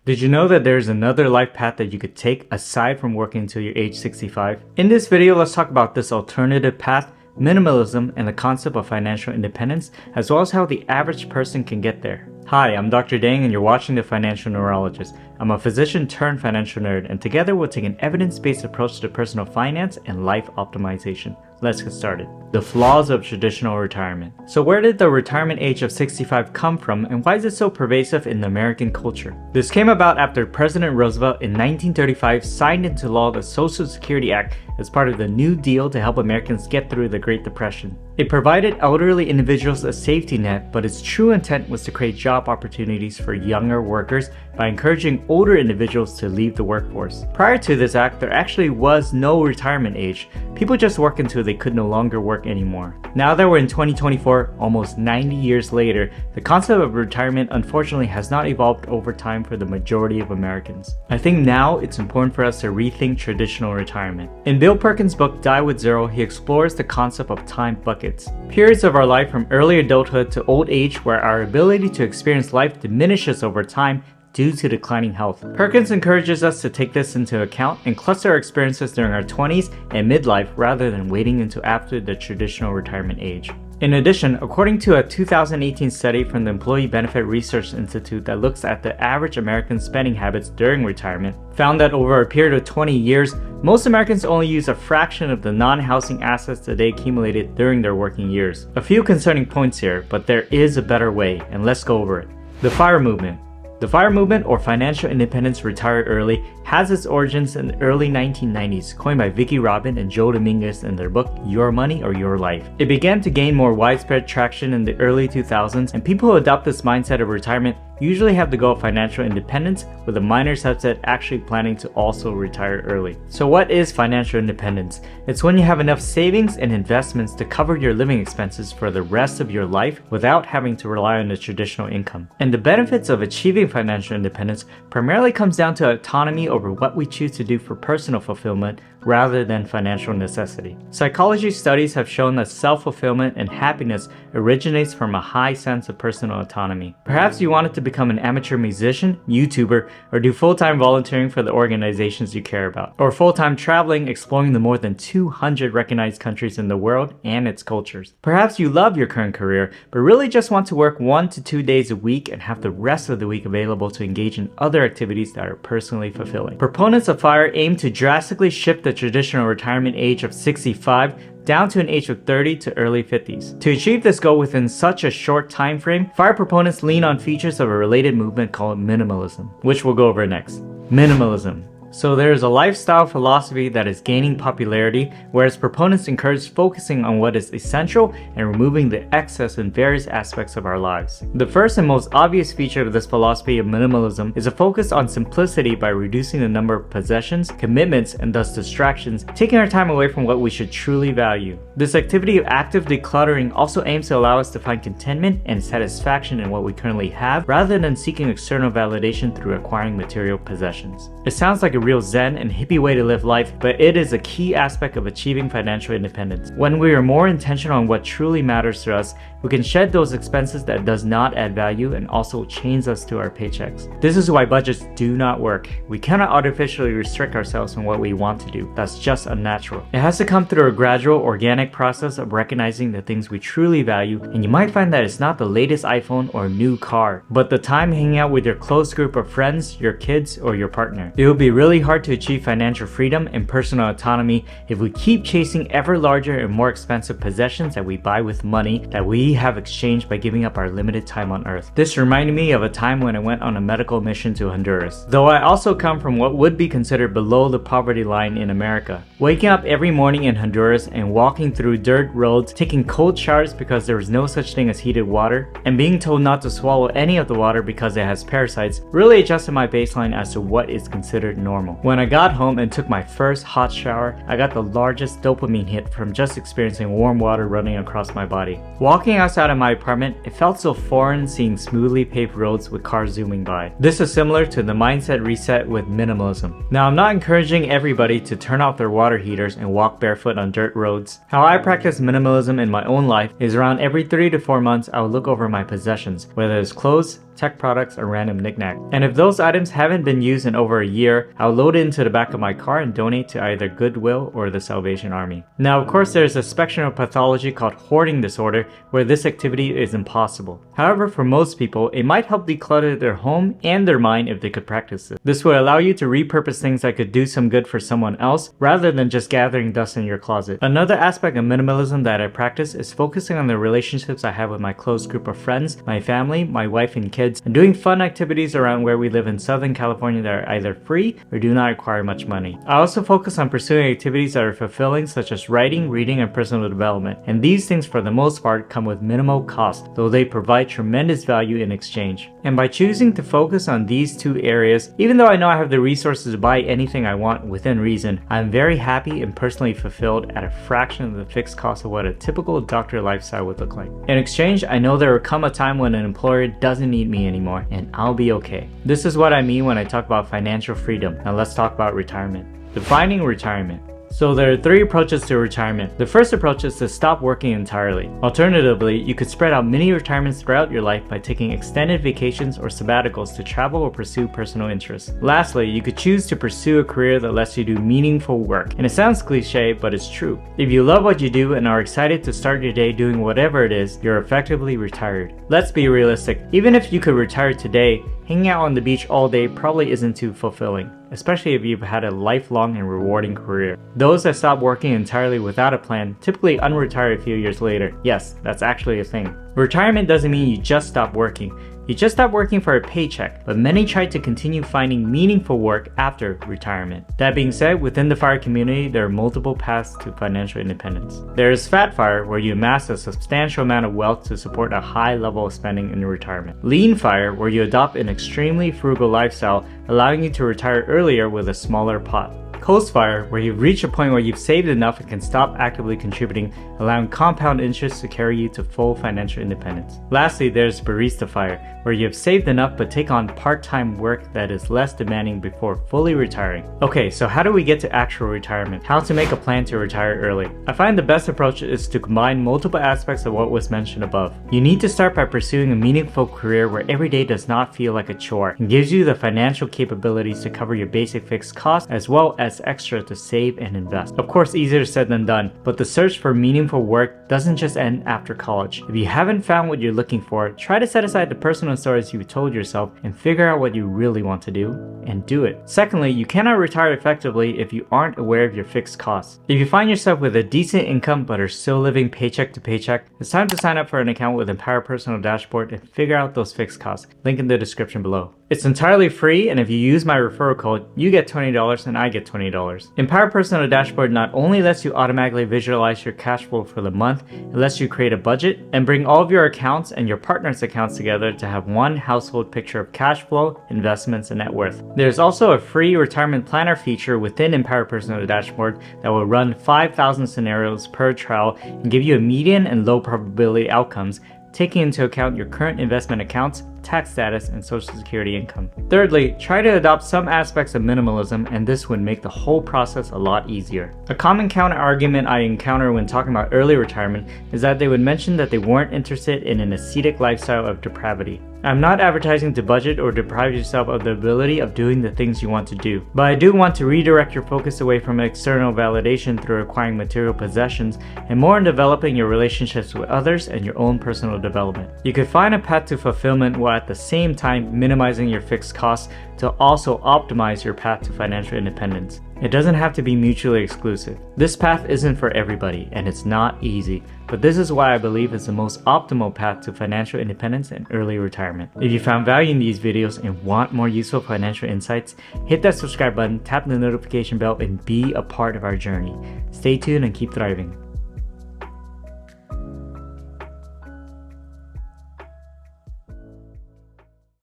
Did you know that there's another life path that you could take aside from working until you're age 65? In this video, let's talk about this alternative path, minimalism, and the concept of financial independence, as well as how the average person can get there. Hi, I'm Dr. Dang and you're watching The Financial Neurologist. I'm a physician turned financial nerd, and together we'll take an evidence-based approach to personal finance and life optimization. Let's get started. The flaws of traditional retirement. So where did the retirement age of 65 come from, and why is it so pervasive in the American culture? This came about after President Roosevelt in 1935 signed into law the Social Security Act as part of the New Deal to help Americans get through the Great Depression. It provided elderly individuals a safety net, but its true intent was to create job opportunities for younger workers by encouraging older individuals to leave the workforce. Prior to this act, there actually was no retirement age. People just worked until they could no longer work anymore. Now that we're in 2024, almost 90 years later, the concept of retirement unfortunately has not evolved over time for the majority of Americans. I think now it's important for us to rethink traditional retirement. In Bill Perkins' book Die with Zero, he explores the concept of time buckets. Periods of our life from early adulthood to old age where our ability to experience life diminishes over time due to declining health. Perkins encourages us to take this into account and cluster our experiences during our 20s and midlife rather than waiting until after the traditional retirement age. In addition, according to a 2018 study from the Employee Benefit Research Institute that looks at the average American spending habits during retirement, found that over a period of 20 years, most Americans only use a fraction of the non-housing assets that they accumulated during their working years. A few concerning points here, but there is a better way, and let's go over it. The F.I.R.E. movement. The F.I.R.E. movement, or Financial Independence Retire Early, has its origins in the early 1990s, coined by Vicki Robin and Joe Dominguez in their book Your Money or Your Life. It began to gain more widespread traction in the early 2000s, and people who adopt this mindset of retirement usually have the goal of financial independence, with a minor subset actually planning to also retire early. So what is financial independence? It's when you have enough savings and investments to cover your living expenses for the rest of your life without having to rely on the traditional income. And the benefits of achieving financial independence primarily comes down to autonomy over what we choose to do for personal fulfillment rather than financial necessity. Psychology studies have shown that self-fulfillment and happiness originates from a high sense of personal autonomy. Perhaps you wanted to become an amateur musician, YouTuber, or do full-time volunteering for the organizations you care about, or full-time traveling exploring the more than 200 recognized countries in the world and its cultures. Perhaps you love your current career, but really just want to work 1 to 2 days a week and have the rest of the week available to engage in other activities that are personally fulfilling. Proponents of F.I.R.E. aim to drastically shift the traditional retirement age of 65 down to an age of 30 to early 50s. To achieve this goal within such a short time frame, F.I.R.E. proponents lean on features of a related movement called minimalism, which we'll go over next. Minimalism. So there is a lifestyle philosophy that is gaining popularity, whereas proponents encourage focusing on what is essential and removing the excess in various aspects of our lives. The first and most obvious feature of this philosophy of minimalism is a focus on simplicity by reducing the number of possessions, commitments, and thus distractions, taking our time away from what we should truly value. This activity of active decluttering also aims to allow us to find contentment and satisfaction in what we currently have, rather than seeking external validation through acquiring material possessions. It sounds like a real zen and hippie way to live life, but it is a key aspect of achieving financial independence. When we are more intentional on what truly matters to us, we can shed those expenses that does not add value and also chains us to our paychecks. This is why budgets do not work. We cannot artificially restrict ourselves from what we want to do. That's just unnatural. It has to come through a gradual, organic process of recognizing the things we truly value, and you might find that it's not the latest iPhone or new car, but the time hanging out with your close group of friends, your kids, or your partner. It will be really hard to achieve financial freedom and personal autonomy if we keep chasing ever larger and more expensive possessions that we buy with money that we have exchanged by giving up our limited time on earth. This reminded me of a time when I went on a medical mission to Honduras, though I also come from what would be considered below the poverty line in America. Waking up every morning in Honduras and walking through dirt roads, taking cold showers because there was no such thing as heated water, and being told not to swallow any of the water because it has parasites really adjusted my baseline as to what is considered normal. When I got home and took my first hot shower, I got the largest dopamine hit from just experiencing warm water running across my body. Walking outside of my apartment, it felt so foreign seeing smoothly paved roads with cars zooming by. This is similar to the mindset reset with minimalism. Now, I'm not encouraging everybody to turn off their water heaters and walk barefoot on dirt roads. How I practice minimalism in my own life is around every 3 to 4 months I will look over my possessions, whether it's clothes, tech products, or random knickknacks. And if those items haven't been used in over a year, I'll load it into the back of my car and donate to either Goodwill or the Salvation Army. Now, of course, there's a spectrum of pathology called hoarding disorder where this activity is impossible. However, for most people, it might help declutter their home and their mind if they could practice it. This would allow you to repurpose things that could do some good for someone else rather than just gathering dust in your closet. Another aspect of minimalism that I practice is focusing on the relationships I have with my close group of friends, my family, my wife and kids, and doing fun activities around where we live in Southern California that are either free or do not require much money. I also focus on pursuing activities that are fulfilling, such as writing, reading, and personal development. And these things for the most part come with minimal cost, though they provide tremendous value in exchange. And by choosing to focus on these two areas, even though I know I have the resources to buy anything I want within reason, I'm very happy and personally fulfilled at a fraction of the fixed cost of what a typical doctor lifestyle would look like. In exchange, I know there will come a time when an employer doesn't need me anymore, and I'll be okay. This is what I mean when I talk about financial freedom. Now let's talk about retirement. Defining retirement. So there are 3 approaches to retirement. The first approach is to stop working entirely. Alternatively, you could spread out mini retirements throughout your life by taking extended vacations or sabbaticals to travel or pursue personal interests. Lastly, you could choose to pursue a career that lets you do meaningful work. And it sounds cliche, but it's true. If you love what you do and are excited to start your day doing whatever it is, you're effectively retired. Let's be realistic. Even if you could retire today, hanging out on the beach all day probably isn't too fulfilling, especially if you've had a lifelong and rewarding career. Those that stop working entirely without a plan typically unretire a few years later. Yes, that's actually a thing. Retirement doesn't mean you just stop working. You just stop working for a paycheck, but many try to continue finding meaningful work after retirement. That being said, within the FIRE community, there are multiple paths to financial independence. There is FAT-FIRE, where you amass a substantial amount of wealth to support a high level of spending in retirement. Lean-FIRE, where you adopt an extremely frugal lifestyle, allowing you to retire earlier with a smaller pot. Coast-FIRE, where you've reached a point where you've saved enough and can stop actively contributing, allowing compound interest to carry you to full financial independence. Lastly, there's Barista-FIRE, where you have saved enough but take on part-time work that is less demanding before fully retiring. Okay, so how do we get to actual retirement? How to make a plan to retire early? I find the best approach is to combine multiple aspects of what was mentioned above. You need to start by pursuing a meaningful career where every day does not feel like a chore and gives you the financial capabilities to cover your basic fixed costs as well as extra to save and invest. Of course, easier said than done, but the search for meaningful work doesn't just end after college. If you haven't found what you're looking for, try to set aside the personal stories you told yourself and figure out what you really want to do and do it. Secondly, you cannot retire effectively if you aren't aware of your fixed costs. If you find yourself with a decent income but are still living paycheck to paycheck, it's time to sign up for an account with Empower Personal Dashboard and figure out those fixed costs. Link in the description below. It's entirely free, and if you use my referral code, you get $20 and I get $20. Empower Personal Dashboard not only lets you automatically visualize your cash flow for the month, it lets you create a budget and bring all of your accounts and your partner's accounts together to have one household picture of cash flow, investments, and net worth. There's also a free retirement planner feature within Empower Personal Dashboard that will run 5,000 scenarios per trial and give you a median and low probability outcomes, taking into account your current investment accounts, tax status, and social security income. Thirdly, try to adopt some aspects of minimalism, and this would make the whole process a lot easier. A common counter argument I encounter when talking about early retirement is that they would mention that they weren't interested in an ascetic lifestyle of depravity. I'm not advertising to budget or deprive yourself of the ability of doing the things you want to do, but I do want to redirect your focus away from external validation through acquiring material possessions and more on developing your relationships with others and your own personal development. You could find a path to fulfillment while at the same time minimizing your fixed costs to also optimize your path to financial independence. It doesn't have to be mutually exclusive. This path isn't for everybody, and it's not easy, but this is why I believe it's the most optimal path to financial independence and early retirement. If you found value in these videos and want more useful financial insights, hit that subscribe button, tap the notification bell, and be a part of our journey. Stay tuned and keep thriving.